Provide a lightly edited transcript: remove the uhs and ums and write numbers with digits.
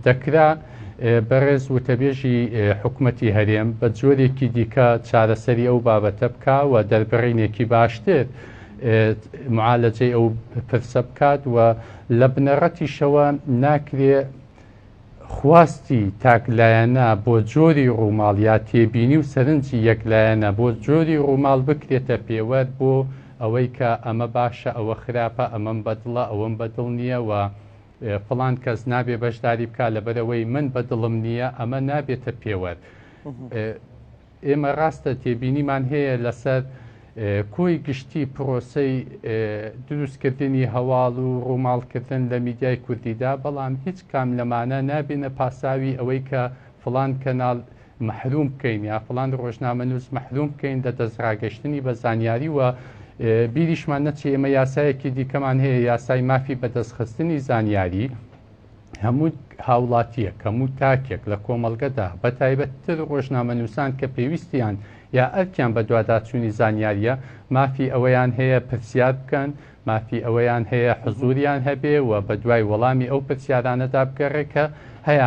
دەکرا بەڕێز وتەبێژی حکوومەتی هەرێم بە جۆرێکی دیکە چارەسەری ئەو بابەتە بکە و دەربڕینێکی باشتر معالەجەی ئەو پرسە بکات و لە بنەڕەتیشەوە ناکرێ خواستی تاکلایەنە بۆ جۆری ڕووماڵ یا تێبینی و سەرنجی یەکلایەنە بۆ جۆری ڕووماڵ بکرێتە پێوەەر بۆ ئەوەی کە ئەمە باشە ئەوە خراپە ئەمەم بەدڵە ئەوەم بەدڵ نییە و فڵان کەس نابێ بەشداری بکە لەبەرەوەی من بەدڵم نییە ئەمە نابێتە پێوەەر. ئێمە ڕاستە تێبینیمان هەیە لەسەر کۆی گشتی پرۆسەی دروستکردنی هەواڵ و ڕووماڵکردن لە میدیای کوردیدا، بەڵام هیچ کام لەمانە نابێنە پاساوی ئەوەی کە فڵان کەناڵ مەحروم بکەین یا فڵان ڕۆژنامەنووس مەحروم بکەین لە دەستڕاگەشتنی بە زانیاری و بیریشمان نەچێ. ئێمە یاسایەکی دیکەمان هەیە، یاسای مافی بەدەستخستنی زانیاری، هەموو هاوڵاتیەک هەموو تاکێک لە کۆمەڵگەدا بە تایبەتتر ڕۆژنامەنووسان کە پێویستیان یا ئەرکیان بە دوواداچوونی زانیاریە مافی ئەوەیان هەیە پرسیار بکەن، مافی ئەوەیان هەیە حزوریان هەبێ و بە دوای وەڵامی ئەو پرسیارانەدا بگەڕێکە هەیە